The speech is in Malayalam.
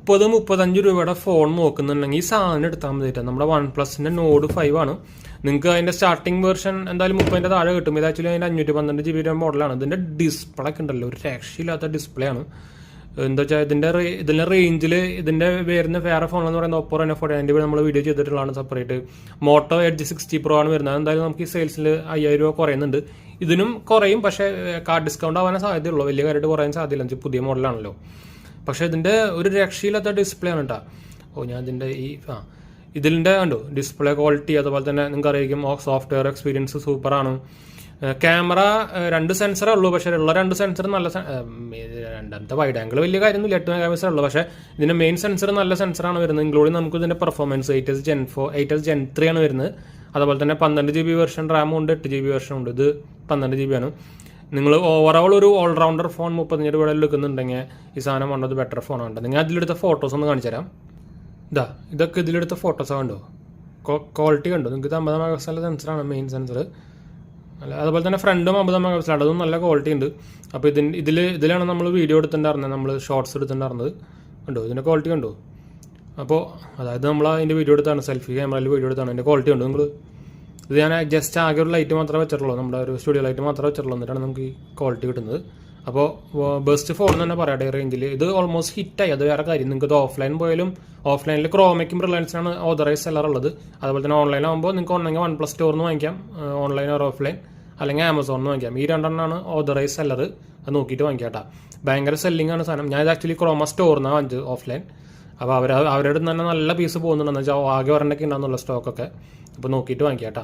30-35 രൂപയുടെ ഫോൺ നോക്കുന്നുണ്ടെങ്കിൽ ഈ സാധനം എടുത്താൽ മതിയിട്ട്. നമ്മുടെ OnePlusന്റെ Nord 5 ആണ്. നിങ്ങൾക്ക് അതിന്റെ സ്റ്റാർട്ടിംഗ് വേർഷൻ എന്തായാലും 30 താഴെ കിട്ടും. ഇത് ആക്ച്വലി അതിന്റെ 512 GB മോഡലാണ്. ഇതിന്റെ ഡിസ്പ്ലേ ഒക്കെ ഉണ്ടല്ലോ, ഒരു രക്ഷയില്ലാത്ത ഡിസ്പ്ലേ ആണ്. എന്താ വെച്ചാൽ ഇതിന്റെ റേഞ്ചിൽ ഇതിന്റെ വരുന്ന വേറെ ഫോൺ എന്ന് പറയുന്നത് Oppo Reno 40. അതിന്റെ നമ്മൾ വീഡിയോ ചെയ്തിട്ടുള്ളതാണ് സെപ്പറേറ്റ്. Moto Edge 60 Pro ആണ് വരുന്നത്. എന്തായാലും നമുക്ക് ഈ സെയിൽസിൽ 5000 രൂപ കുറയുന്നുണ്ട്. ഇതിനും കുറയും, പക്ഷേ കാർഡ് ഡിസ്കൗണ്ട് ആവാനേ സാധ്യതയുള്ളൂ. വലിയ കാര്യമായിട്ട് കുറയാൻ സാധ്യതയില്ല, പുതിയ മോഡലാണല്ലോ. പക്ഷേ ഇതിന്റെ ഒരു രക്ഷയില്ലാത്ത ഡിസ്പ്ലേ ആണ് കേട്ടോ. ഞാൻ ഇതിന്റെ ഇതിന്റെ കണ്ടോ ഡിസ്പ്ലേ ക്വാളിറ്റി, അതുപോലെ തന്നെ നിങ്ങൾക്ക് അറിയിക്കും സോഫ്റ്റ്വെയർ എക്സ്പീരിയൻസ് സൂപ്പറാണ്. ക്യാമറ 2 സെൻസറേ ഉള്ളൂ, പക്ഷേ ഉള്ള 2 സെൻസർ നല്ല രണ്ടാമത്തെ വൈഡ് ആംഗിൾ വലിയ കാര്യമൊന്നുമില്ല, 8 മെഗാപിക്സൽ ഉള്ളൂ. പക്ഷേ ഇതിന്റെ മെയിൻ സെൻസർ നല്ല സെൻസറാണ് വരുന്നത്. ഇൻക്ലൂഡിങ് നമുക്ക് ഇതിന്റെ performance 8S Gen 4, 8S Gen 3 ആണ് വരുന്നത്. അതുപോലെ തന്നെ 12 GB വെർഷൻ റാമും ഉണ്ട്, 8 GB വെർഷൻ ഉണ്ട്. ഇത് 12 GB ആണ്. നിങ്ങൾ ഓവറോൾ ഒരു ഓൾറൗണ്ടർ ഫോൺ 35 രൂപയിൽ എടുക്കുന്നുണ്ടെങ്കിൽ ഈ സാധനം വേണ്ടത് ബെറ്റർ ഫോണാണ്. നിങ്ങൾ അതിലെടുത്ത ഫോട്ടോസ് ഒന്ന് കാണിച്ചു തരാം. ഇതൊക്കെ ഇതിലെടുത്ത ഫോട്ടോസ് കണ്ടോ, ക്വാളിറ്റി കണ്ടോ നിങ്ങൾക്ക്. 50 മെഗാപിക്സൽ സെൻസറാണ് മെയിൻ സെൻസർ. അതുപോലെ തന്നെ ഫ്രണ്ടും 50 മെഗാപിക്സൽ, അതും നല്ല ക്വാളിറ്റി ഉണ്ട്. അപ്പോൾ ഇതിലാണ് നമ്മൾ വീഡിയോ എടുത്തിട്ടുണ്ടായിരുന്നത്, നമ്മൾ ഷോർട്സ് എടുത്തിട്ടുണ്ടായിരുന്നത്. കണ്ടോ ഇതിൻ്റെ ക്വാളിറ്റി കണ്ടോ. അപ്പോൾ അതായത് നമ്മൾ അതിൻ്റെ വീഡിയോ എടുത്താണ്, സെൽഫി ക്യാമറയിൽ വീഡിയോ എടുത്താണ്. അതിൻ്റെ ക്വാളിറ്റി ഉണ്ട്. നിങ്ങൾ ഇത് ഞാൻ ജസ്റ്റ് ആകെ ഒരു ലൈറ്റ് മാത്രമേ വെച്ചിട്ടുള്ളൂ, നമ്മുടെ ഒരു സ്റ്റുഡിയോ ലൈറ്റ് മാത്രമേ വെച്ചിട്ടുള്ളൂ. എന്നിട്ടാണ് നമുക്ക് ഈ ക്വാളിറ്റി കിട്ടുന്നത്. അപ്പോൾ ബെസ്റ്റ് ഫോൺ തന്നെ പറയട്ടെ ഈ റേഞ്ചിൽ. ഇത് ഓൾമോസ്റ്റ് ഹിറ്റായി, അത് വേറെ കാര്യം. നിങ്ങൾക്ക് ഇത് ഓഫ്ലൈൻ പോയാലും, ഓഫ്ലൈനിൽ ക്രോമയ്ക്കും റിലയൻസിനാണ് ഓതറൈസ് സെല്ലർ ഉള്ളത്. അതുപോലെ തന്നെ ഓൺലൈൻ ആകുമ്പോൾ നിങ്ങൾക്ക് ഒന്നെങ്കിൽ OnePlus സ്റ്റോറിൽ നിന്ന് വാങ്ങിക്കാം, ഓൺലൈൻ ഓർ ഓഫ്ലൈൻ, അല്ലെങ്കിൽ Amazon നിന്ന് വാങ്ങിക്കാം. ഈ 2 ഓതറൈസ് സെല്ലർ. അത് നോക്കിയിട്ട് വാങ്ങിക്കാട്ടാ. ഭയങ്കര സെല്ലിംഗ് ആണ് സാധനം. ഞാൻ ഇത് ആക്ച്വലി ക്രോമ സ്റ്റോറിൽ നിന്നാണ് വാങ്ങിച്ചത് ഓഫ്ലൈൻ. അപ്പോൾ അവരുടെ തന്നെ നല്ല പീസ് പോകുന്നുണ്ടെന്ന് വെച്ചാൽ ആകെ ഒരെണ്ണൊക്കെ ഉണ്ടാകുന്നുള്ള സ്റ്റോക്കൊക്കെ. അപ്പോൾ നോക്കിയിട്ട് വാങ്ങിക്കാട്ടാ.